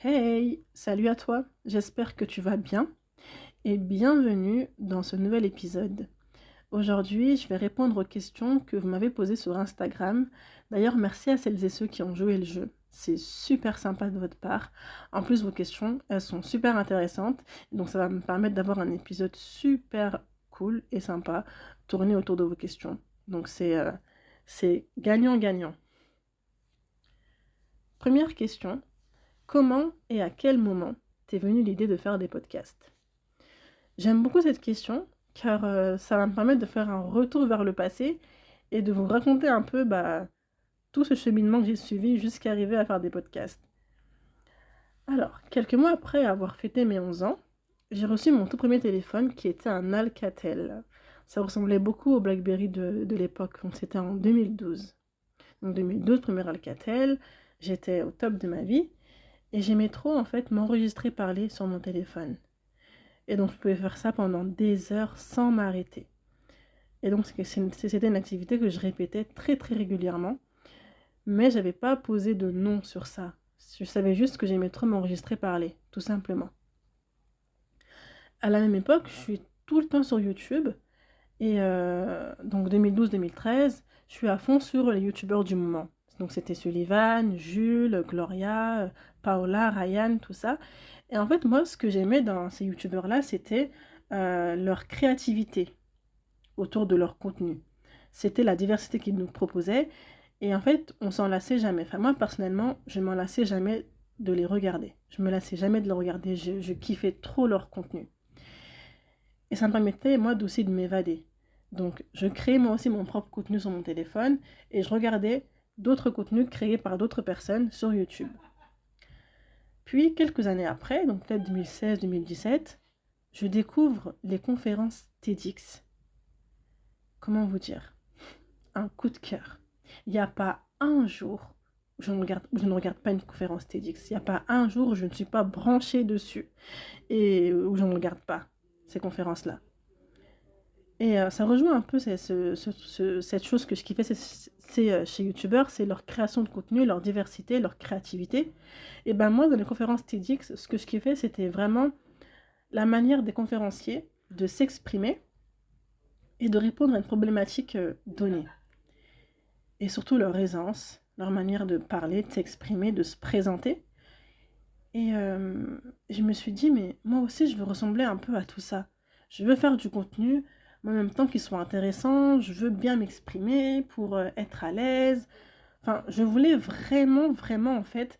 Hey, salut à toi, j'espère que tu vas bien et bienvenue dans ce nouvel épisode. Aujourd'hui, je vais répondre aux questions que vous m'avez posées sur Instagram. D'ailleurs, merci à celles et ceux qui ont joué le jeu. C'est super sympa de votre part. En plus, vos questions, elles sont super intéressantes. Donc, ça va me permettre d'avoir un épisode super cool et sympa tourné autour de vos questions. Donc, c'est gagnant-gagnant. Première question. Comment et à quel moment t'es venue l'idée de faire des podcasts? J'aime beaucoup cette question car ça va me permettre de faire un retour vers le passé et de vous raconter un peu tout ce cheminement que j'ai suivi jusqu'à arriver à faire des podcasts. Alors, quelques mois après avoir fêté mes 11 ans, j'ai reçu mon tout premier téléphone qui était un Alcatel. Ça ressemblait beaucoup au BlackBerry de l'époque, donc c'était en 2012. Donc 2012, premier Alcatel, j'étais au top de ma vie et j'aimais trop en fait m'enregistrer parler sur mon téléphone. Et donc je pouvais faire ça pendant des heures sans m'arrêter. Et donc c'était une activité que je répétais très très régulièrement, mais j'avais pas posé de nom sur ça. Je savais juste que j'aimais trop m'enregistrer parler, tout simplement. À la même époque, je suis tout le temps sur YouTube, et donc 2012-2013, je suis à fond sur les youtubeurs du moment. Donc c'était Sullivan, Jules, Gloria, Paola, Ryan, tout ça. Et en fait, moi, ce que j'aimais dans ces youtubeurs-là, c'était leur créativité autour de leur contenu. C'était la diversité qu'ils nous proposaient. Et en fait, on s'en lassait jamais. Enfin, moi, personnellement, je m'en lassais jamais de les regarder. Je me lassais jamais de les regarder. Je kiffais trop leur contenu. Et ça me permettait, moi, aussi de m'évader. Donc, je créais moi aussi mon propre contenu sur mon téléphone et je regardais d'autres contenus créés par d'autres personnes sur YouTube. Puis, quelques années après, donc peut-être 2016-2017, je découvre les conférences TEDx. Comment vous dire? Un coup de cœur. Il n'y a pas un jour où je ne regarde pas une conférence TEDx. Il n'y a pas un jour où je ne suis pas branchée dessus et où je ne regarde pas ces conférences-là. Et ça rejoint un peu cette chose que je kiffais chez YouTubeurs, c'est leur création de contenu, leur diversité, leur créativité. Et ben moi, dans les conférences TEDx, ce que je kiffais, c'était vraiment la manière des conférenciers de s'exprimer et de répondre à une problématique donnée. Et surtout leur aisance, leur manière de parler, de s'exprimer, de se présenter. Et je me suis dit, mais moi aussi, je veux ressembler un peu à tout ça. Je veux faire du contenu, mais en même temps qu'il soit intéressant, je veux bien m'exprimer pour être à l'aise. Enfin, je voulais vraiment, vraiment, en fait,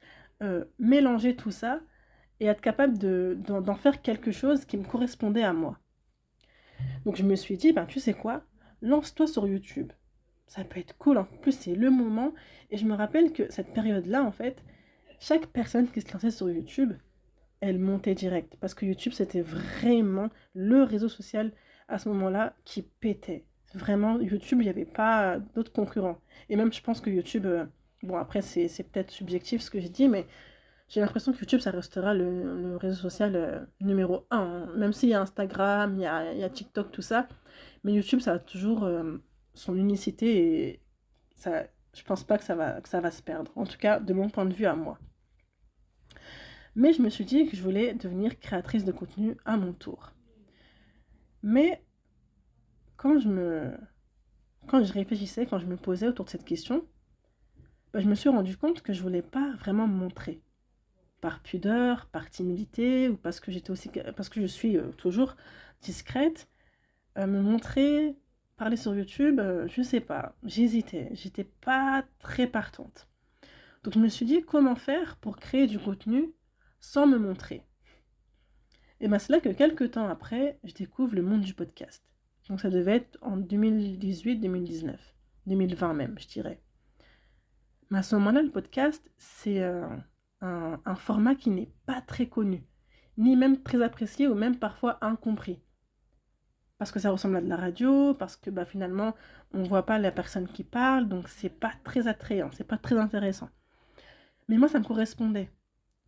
mélanger tout ça et être capable d'en faire quelque chose qui me correspondait à moi. Donc je me suis dit, ben tu sais quoi, lance-toi sur YouTube. Ça peut être cool, en plus c'est le moment. Et je me rappelle que cette période-là, en fait, chaque personne qui se lançait sur YouTube, elle montait direct. Parce que YouTube, c'était vraiment le réseau social à ce moment-là qui pétait. Vraiment, YouTube, il n'y avait pas d'autres concurrents. Et même, je pense que YouTube, bon après, c'est peut-être subjectif ce que je dis, mais j'ai l'impression que YouTube, ça restera le réseau social numéro un, hein. Même s'il y a Instagram, il y a TikTok, tout ça. Mais YouTube, ça a toujours son unicité et ça, je pense pas que ça va se perdre. En tout cas, de mon point de vue à moi. Mais je me suis dit que je voulais devenir créatrice de contenu à mon tour. Mais quand je me, quand je réfléchissais, quand je me posais autour de cette question, bah, je me suis rendu compte que je voulais pas vraiment me montrer. Par pudeur, par timidité, ou parce que je suis toujours discrète, me montrer, parler sur YouTube, je sais pas, j'hésitais, j'étais pas très partante. Donc je me suis dit comment faire pour créer du contenu sans me montrer. Et bien c'est là que quelques temps après, je découvre le monde du podcast. Donc ça devait être en 2018-2019, 2020 même, je dirais. Mais à ce moment-là, le podcast, c'est un format qui n'est pas très connu, ni même très apprécié ou même parfois incompris. Parce que ça ressemble à de la radio, parce que bah, finalement, on ne voit pas la personne qui parle, donc c'est pas très attrayant, c'est pas très intéressant. Mais moi, ça me correspondait.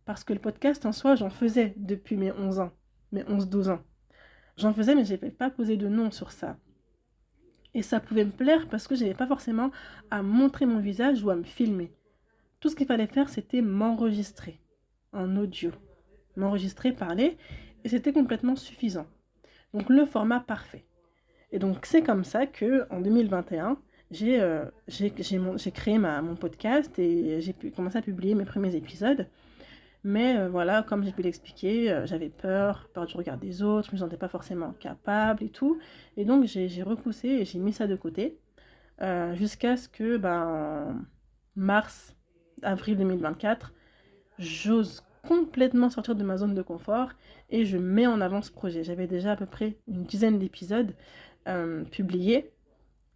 Parce que le podcast en soi, j'en faisais depuis mes 11 ans, mes 11-12 ans. J'en faisais, mais je n'avais pas posé de nom sur ça. Et ça pouvait me plaire parce que je n'avais pas forcément à montrer mon visage ou à me filmer. Tout ce qu'il fallait faire, c'était m'enregistrer. en audio, m'enregistrer, parler, et c'était complètement suffisant. Donc le format parfait. Et donc c'est comme ça que en 2021, j'ai créé mon podcast et j'ai pu commencer à publier mes premiers épisodes. Mais voilà, comme j'ai pu l'expliquer, j'avais peur du regard des autres, je me sentais pas forcément capable et tout. Et donc j'ai repoussé et j'ai mis ça de côté jusqu'à ce que, en mars, avril 2024, j'ose complètement sortir de ma zone de confort et je mets en avant ce projet. J'avais déjà à peu près une dizaine d'épisodes publiés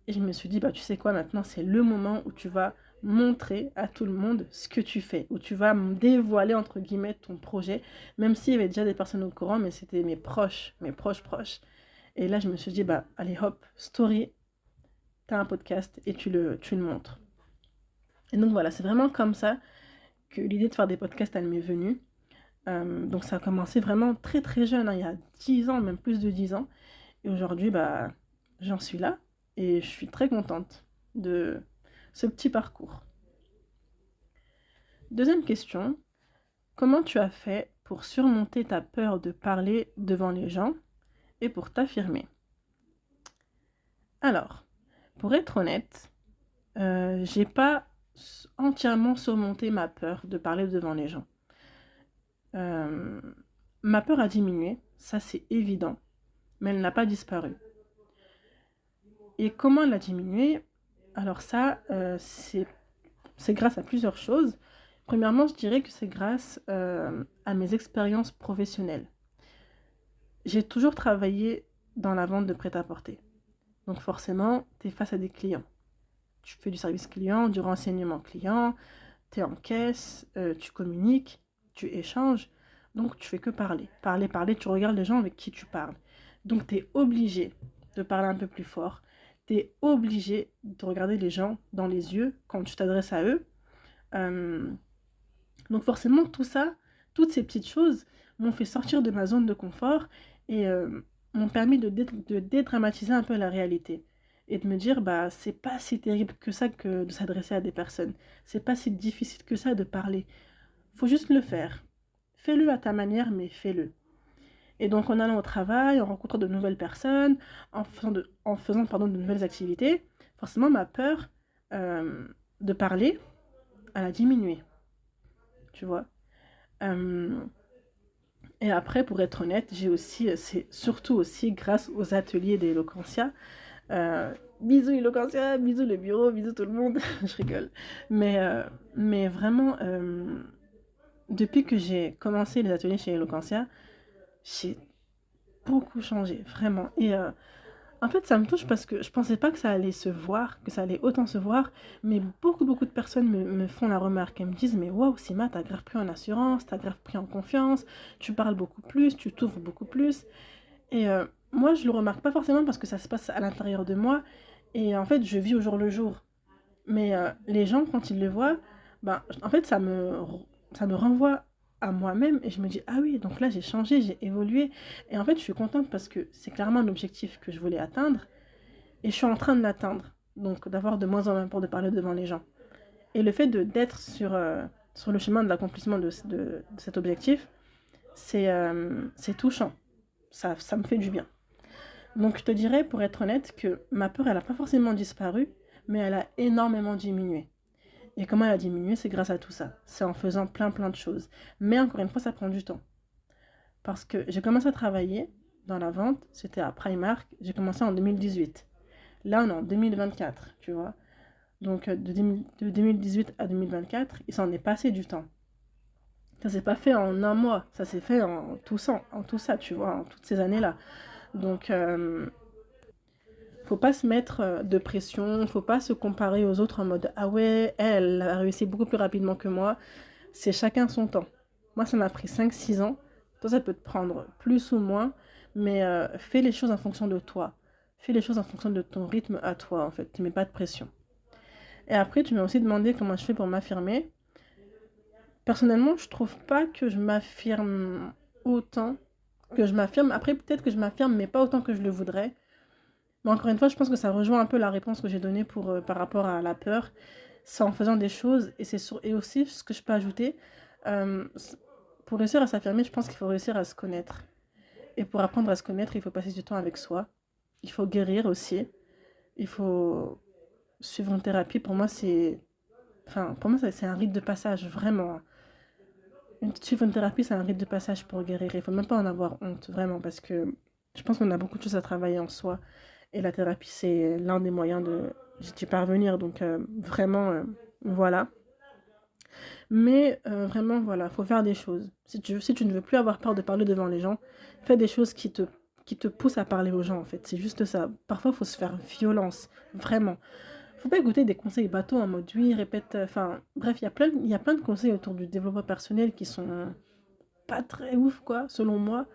et je me suis dit, tu sais quoi, maintenant c'est le moment où tu vas montrer à tout le monde ce que tu fais, où tu vas dévoiler entre guillemets ton projet, même s'il y avait déjà des personnes au courant, mais c'était mes proches. Et là je me suis dit, allez hop, story, t'as un podcast et tu le montres. Et donc voilà, c'est vraiment comme ça que l'idée de faire des podcasts, elle m'est venue. Donc ça a commencé vraiment très très jeune, il y a 10 ans, même plus de 10 ans. Et aujourd'hui, j'en suis là et je suis très contente de ce petit parcours. Deuxième question, comment tu as fait pour surmonter ta peur de parler devant les gens et pour t'affirmer? Alors, pour être honnête, j'ai pas entièrement surmonté ma peur de parler devant les gens. Ma peur a diminué, ça c'est évident, mais elle n'a pas disparu. Et comment elle a diminué? Alors ça, c'est grâce à plusieurs choses. Premièrement, je dirais que c'est grâce à mes expériences professionnelles. J'ai toujours travaillé dans la vente de prêt-à-porter. Donc forcément, tu es face à des clients. Tu fais du service client, du renseignement client, tu es en caisse, tu communiques, tu échanges. Donc tu fais que parler. Parler, tu regardes les gens avec qui tu parles. Donc tu es obligé de parler un peu plus fort. Tu es obligé de regarder les gens dans les yeux quand tu t'adresses à eux. Donc forcément, tout ça, toutes ces petites choses m'ont fait sortir de ma zone de confort et m'ont permis de dédramatiser un peu la réalité. Et de me dire, c'est pas si terrible que ça que de s'adresser à des personnes. C'est pas si difficile que ça de parler. Faut juste le faire. Fais-le à ta manière, mais fais-le. Et donc en allant au travail, en rencontrant de nouvelles personnes, en faisant de nouvelles activités, forcément ma peur de parler, elle a diminué. Tu vois. Et après, pour être honnête, c'est surtout aussi grâce aux ateliers d'Eloquentia. Bisous Eloquentia, bisous le bureau, bisous tout le monde. Je rigole. Mais vraiment, depuis que j'ai commencé les ateliers chez Eloquentia, j'ai beaucoup changé, vraiment. Et en fait, ça me touche parce que je pensais pas que ça allait se voir, que ça allait autant se voir, mais beaucoup de personnes me font la remarque. Elles me disent, mais waouh, Sima, t'as grave pris en assurance, t'as grave pris en confiance, tu parles beaucoup plus, tu t'ouvres beaucoup plus. Et moi, je le remarque pas forcément parce que ça se passe à l'intérieur de moi. Et en fait, je vis au jour le jour. Mais les gens, quand ils le voient, en fait, ça me renvoie à moi-même et je me dis, ah oui, donc là, j'ai changé, j'ai évolué. Et en fait, je suis contente parce que c'est clairement un objectif que je voulais atteindre et je suis en train de l'atteindre. Donc, d'avoir de moins en moins peur de parler devant les gens. Et le fait d'être sur le chemin de l'accomplissement de cet objectif, c'est touchant. Ça me fait du bien. Donc, je te dirais, pour être honnête, que ma peur, elle n'a pas forcément disparu, mais elle a énormément diminué. Et comment elle a diminué, c'est grâce à tout ça. C'est en faisant plein de choses. Mais encore une fois, ça prend du temps. Parce que j'ai commencé à travailler dans la vente, c'était à Primark, j'ai commencé en 2018. Là, on est en 2024, tu vois. Donc, de 2018 à 2024, il s'en est passé du temps. Ça s'est pas fait en un mois, ça s'est fait en tout ça, tu vois, en toutes ces années-là. Donc, faut pas se mettre de pression, faut pas se comparer aux autres en mode ah ouais, elle a réussi beaucoup plus rapidement que moi. C'est chacun son temps. Moi, ça m'a pris 5-6 ans. Toi, ça peut te prendre plus ou moins, mais fais les choses en fonction de toi. Fais les choses en fonction de ton rythme à toi, en fait. Tu mets pas de pression. Et après, tu m'as aussi demandé comment je fais pour m'affirmer. Personnellement, je trouve pas que je m'affirme autant que je m'affirme. Après, peut-être que je m'affirme, mais pas autant que je le voudrais. Mais encore une fois, je pense que ça rejoint un peu la réponse que j'ai donnée par rapport à la peur. C'est en faisant des choses, et aussi ce que je peux ajouter, pour réussir à s'affirmer, je pense qu'il faut réussir à se connaître. Et pour apprendre à se connaître, il faut passer du temps avec soi. Il faut guérir aussi. Il faut suivre une thérapie. Pour moi, c'est un rite de passage, vraiment. Suivre une thérapie, c'est un rite de passage pour guérir. Il faut même pas en avoir honte, vraiment, parce que je pense qu'on a beaucoup de choses à travailler en soi. Et la thérapie, c'est l'un des moyens d'y parvenir. Donc, vraiment, voilà. Mais vraiment, voilà, faut faire des choses. Si tu ne veux plus avoir peur de parler devant les gens, fais des choses qui te poussent à parler aux gens, en fait. C'est juste ça. Parfois, il faut se faire violence, vraiment. Faut pas écouter des conseils bateaux en mode oui, répète. Enfin, bref, il y a plein de conseils autour du développement personnel qui sont pas très ouf, quoi, selon moi.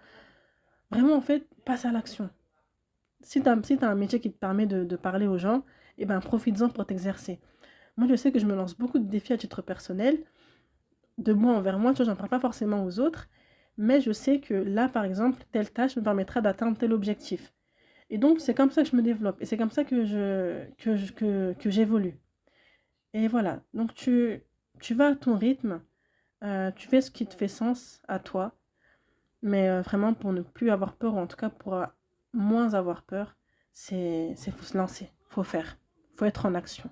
Vraiment, en fait, passe à l'action. Si t'as un métier qui te permet de parler aux gens, eh ben, profites-en pour t'exercer. Moi, je sais que je me lance beaucoup de défis à titre personnel, de moi envers moi, tu vois, j'en parle pas forcément aux autres, mais je sais que là, par exemple, telle tâche me permettra d'atteindre tel objectif. Et donc, c'est comme ça que je me développe, et c'est comme ça que j'évolue. Et voilà, donc tu vas à ton rythme, tu fais ce qui te fait sens à toi, mais vraiment pour ne plus avoir peur, ou en tout cas pour moins avoir peur, faut se lancer, faut faire, faut être en action.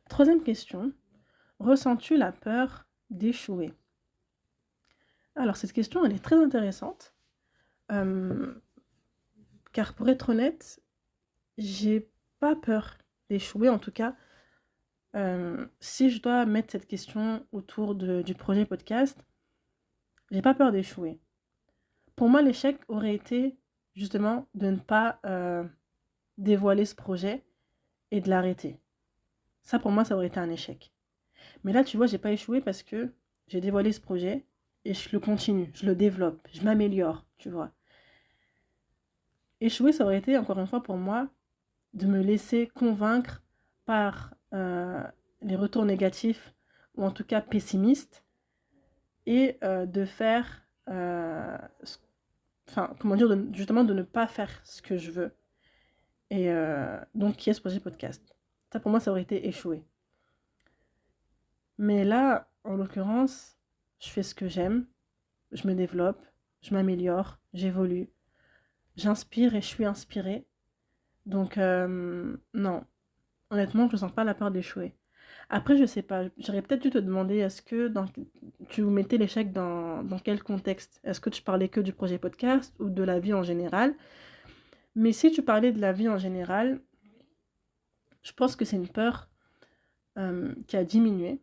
Troisième question, ressens-tu la peur d'échouer? Alors cette question, elle est très intéressante, euh, car pour être honnête, j'ai pas peur d'échouer, en tout cas, si je dois mettre cette question autour du projet podcast, j'ai pas peur d'échouer. Pour moi, l'échec aurait été justement de ne pas dévoiler ce projet et de l'arrêter. Ça, pour moi, ça aurait été un échec. Mais là, tu vois, j'ai pas échoué parce que j'ai dévoilé ce projet et je le continue, je le développe, je m'améliore, tu vois. Échouer, ça aurait été, encore une fois, pour moi, de me laisser convaincre par les retours négatifs ou en tout cas pessimistes et de faire, enfin, comment dire, justement de ne pas faire ce que je veux. Et donc, qui est ce projet podcast? Ça, pour moi, ça aurait été échoué. Mais là, en l'occurrence, je fais ce que j'aime, je me développe, je m'améliore, j'évolue, j'inspire et je suis inspirée. Donc, non, honnêtement, je ne sens pas la peur d'échouer. Après, je sais pas, j'aurais peut-être dû te demander, tu mettais l'échec dans quel contexte? Est-ce que tu parlais que du projet podcast ou de la vie en général? Mais si tu parlais de la vie en général, je pense que c'est une peur qui a diminué.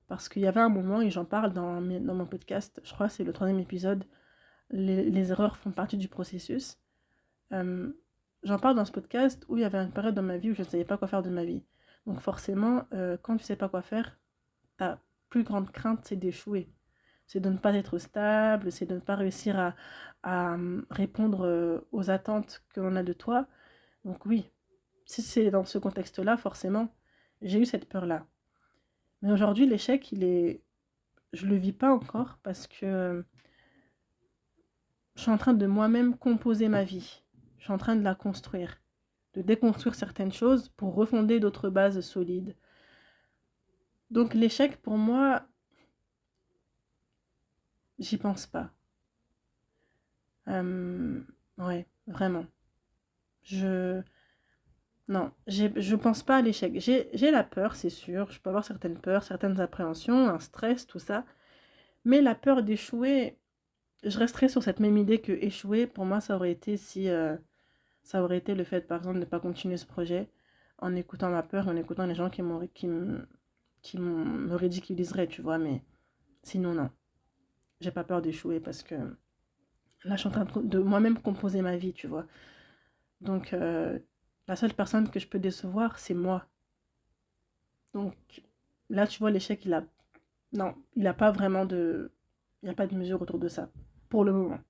Parce qu'il y avait un moment, et j'en parle dans mon podcast, je crois que c'est le troisième épisode, les erreurs font partie du processus. Euh, J'en parle dans ce podcast où il y avait une période dans ma vie où je ne savais pas quoi faire de ma vie. Donc forcément, quand tu ne sais pas quoi faire, ta plus grande crainte, c'est d'échouer. C'est de ne pas être stable, c'est de ne pas réussir à répondre aux attentes que l'on a de toi. Donc oui, si c'est dans ce contexte-là, forcément, j'ai eu cette peur-là. Mais aujourd'hui, l'échec, je le vis pas encore parce que je suis en train de moi-même composer ma vie. Je suis en train de la construire, de déconstruire certaines choses pour refonder d'autres bases solides. Donc l'échec, pour moi, j'y pense pas. Euh, ouais, vraiment. Je non, je pense pas à l'échec. J'ai la peur, c'est sûr. Je peux avoir certaines peurs, certaines appréhensions, un stress, tout ça. Mais la peur d'échouer, je resterai sur cette même idée que échouer, pour moi, ça aurait été si ça aurait été le fait, par exemple, de ne pas continuer ce projet en écoutant ma peur, en écoutant les gens me ridiculiseraient, tu vois. Mais sinon, non. J'ai pas peur d'échouer parce que là, je suis en train de moi-même composer ma vie, tu vois. Donc, la seule personne que je peux décevoir, c'est moi. Donc, là, tu vois, l'échec, non, il a pas vraiment de... Il n'y a pas de mesure autour de ça, pour le moment.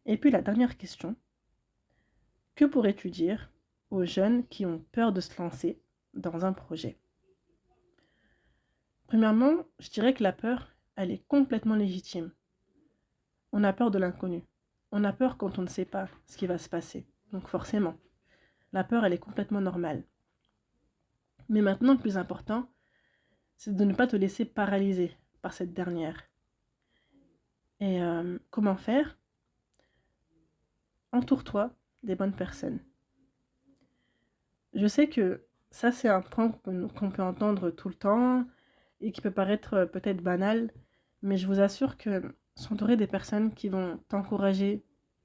Et puis, la dernière question. Que pourrais-tu dire aux jeunes qui ont peur de se lancer dans un projet? Premièrement, je dirais que la peur, elle est complètement légitime. On a peur de l'inconnu. On a peur quand on ne sait pas ce qui va se passer. Donc forcément, la peur, elle est complètement normale. Mais maintenant, le plus important, c'est de ne pas te laisser paralyser par cette dernière. Et comment faire? Entoure-toi des bonnes personnes. Je sais que ça, c'est un point qu'on peut entendre tout le temps et qui peut paraître peut-être banal, mais je vous assure que s'entourer des personnes qui vont t'encourager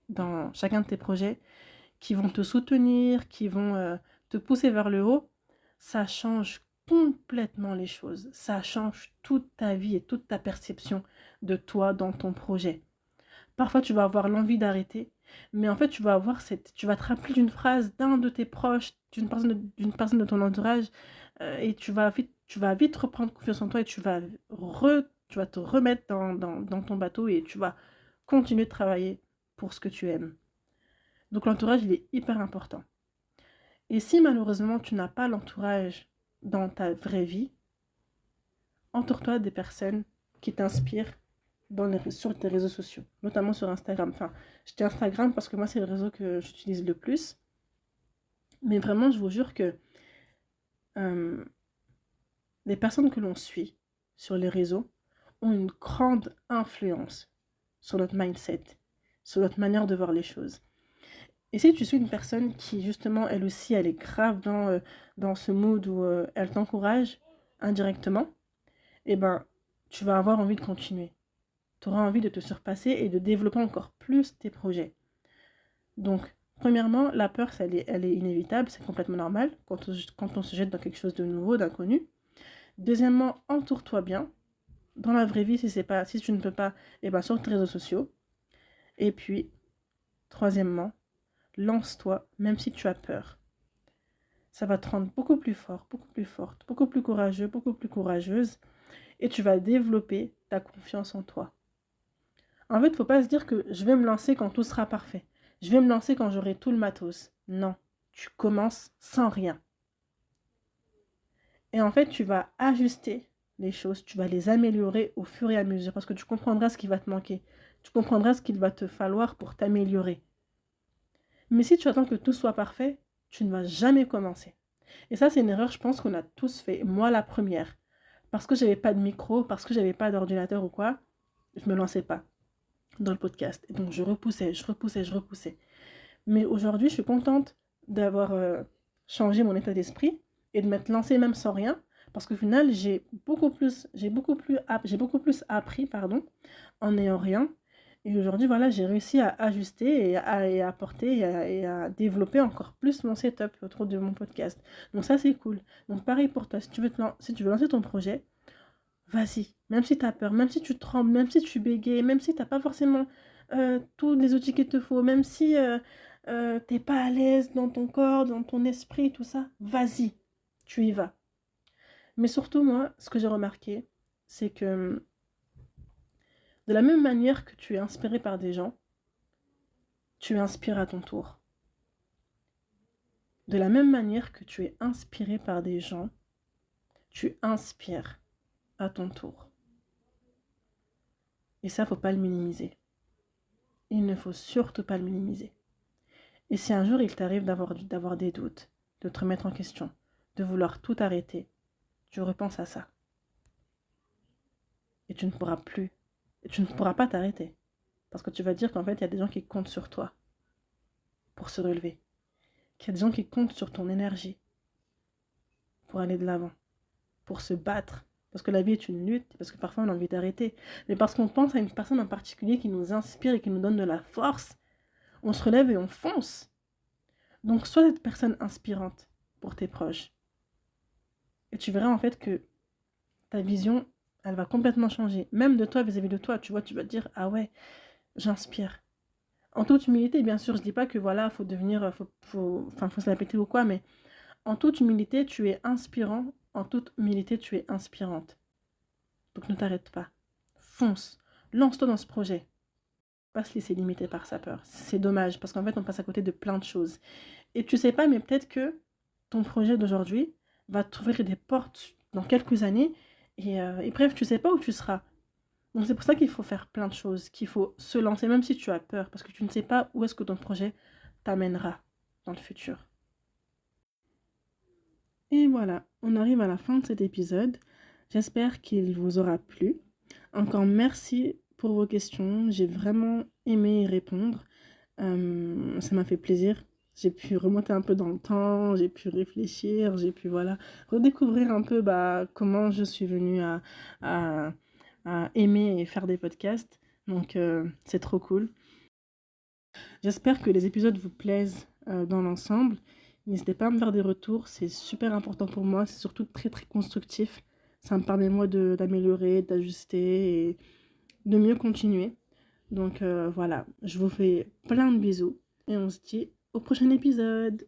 dans chacun de tes projets, qui vont te soutenir, qui vont te pousser vers le haut, ça change complètement les choses. Ça change toute ta vie et toute ta perception de toi dans ton projet. Parfois, tu vas avoir l'envie d'arrêter, mais en fait, tu vas te rappeler d'une phrase d'un de tes proches, d'une personne de ton entourage, et tu vas vite reprendre confiance en toi et tu vas te remettre dans ton bateau et tu vas continuer de travailler pour ce que tu aimes. Donc l'entourage, il est hyper important. Et si malheureusement tu n'as pas l'entourage dans ta vraie vie, entoure-toi des personnes qui t'inspirent sur tes réseaux sociaux, notamment sur Instagram. Enfin, je dis Instagram parce que moi, c'est le réseau que j'utilise le plus. Mais vraiment, je vous jure que les personnes que l'on suit sur les réseaux ont une grande influence sur notre mindset, sur notre manière de voir les choses. Et si tu suis une personne qui, justement, elle aussi, elle est grave dans ce mood où elle t'encourage indirectement, eh ben, tu vas avoir envie de continuer. Tu auras envie de te surpasser et de développer encore plus tes projets. Donc, premièrement, la peur, elle est inévitable, c'est complètement normal quand on se jette dans quelque chose de nouveau, d'inconnu. Deuxièmement, entoure-toi bien. Dans la vraie vie, si tu ne peux pas, eh ben, sur tes réseaux sociaux. Et puis, troisièmement, lance-toi, même si tu as peur. Ça va te rendre beaucoup plus fort, beaucoup plus forte, beaucoup plus courageux, beaucoup plus courageuse. Et tu vas développer ta confiance en toi. En fait, il ne faut pas se dire que je vais me lancer quand tout sera parfait. Je vais me lancer quand j'aurai tout le matos. Non, tu commences sans rien. Et en fait, tu vas ajuster les choses, tu vas les améliorer au fur et à mesure parce que tu comprendras ce qui va te manquer. Tu comprendras ce qu'il va te falloir pour t'améliorer. Mais si tu attends que tout soit parfait, tu ne vas jamais commencer. Et ça, c'est une erreur, je pense qu'on a tous fait. Moi, la première. Parce que j'avais pas de micro, parce que j'avais pas d'ordinateur ou quoi, je me lançais pas dans le podcast. Et donc, je repoussais. Mais aujourd'hui, je suis contente d'avoir changé mon état d'esprit et de m'être lancée même sans rien. Parce qu'au final, j'ai beaucoup plus appris, en n'ayant rien. Et aujourd'hui, voilà, j'ai réussi à ajuster et à apporter et à développer encore plus mon setup autour de mon podcast. Donc ça, c'est cool. Donc pareil pour toi, si tu veux lancer ton projet, vas-y. Même si tu as peur, même si tu trembles, même si tu bégayes, même si tu n'as pas forcément tous les outils qu'il te faut, même si tu n'es pas à l'aise dans ton corps, dans ton esprit, tout ça, vas-y, tu y vas. Mais surtout, moi, ce que j'ai remarqué, c'est que de la même manière que tu es inspiré par des gens, tu inspires à ton tour. De la même manière que tu es inspiré par des gens, tu inspires à ton tour. Et ça, faut pas le minimiser. Il ne faut surtout pas le minimiser. Et si un jour il t'arrive d'avoir des doutes, de te remettre en question, de vouloir tout arrêter, tu repenses à ça. Et tu ne pourras pas t'arrêter. Parce que tu vas dire qu'en fait, il y a des gens qui comptent sur toi pour se relever. Qu'il y a des gens qui comptent sur ton énergie pour aller de l'avant, pour se battre. Parce que la vie est une lutte, parce que parfois on a envie d'arrêter. Mais parce qu'on pense à une personne en particulier qui nous inspire et qui nous donne de la force, on se relève et on fonce. Donc sois cette personne inspirante pour tes proches. Et tu verras en fait que ta vision, elle va complètement changer. Même de toi vis-à-vis de toi, tu vois, tu vas te dire, ah ouais, j'inspire. En toute humilité, bien sûr, je dis pas que voilà, faut devenir, faut se la péter ou quoi, mais en toute humilité, tu es inspirant. En toute humilité, tu es inspirante. Donc ne t'arrête pas. Fonce. Lance-toi dans ce projet. Pas se laisser limiter par sa peur. C'est dommage, parce qu'en fait, on passe à côté de plein de choses. Et tu sais pas, mais peut-être que ton projet d'aujourd'hui va t'ouvrir des portes dans quelques années. Et bref, tu sais pas où tu seras. Donc c'est pour ça qu'il faut faire plein de choses, qu'il faut se lancer, même si tu as peur, parce que tu ne sais pas où est-ce que ton projet t'amènera dans le futur. Et voilà, on arrive à la fin de cet épisode. J'espère qu'il vous aura plu. Encore merci pour vos questions. J'ai vraiment aimé y répondre. Ça m'a fait plaisir. J'ai pu remonter un peu dans le temps, j'ai pu réfléchir, j'ai pu voilà, redécouvrir un peu comment je suis venue à, à aimer et faire des podcasts. Donc c'est trop cool. J'espère que les épisodes vous plaisent dans l'ensemble. N'hésitez pas à me faire des retours, c'est super important pour moi, c'est surtout très très constructif. Ça me permet moi d'améliorer, d'ajuster et de mieux continuer. Donc voilà, je vous fais plein de bisous et on se dit au prochain épisode.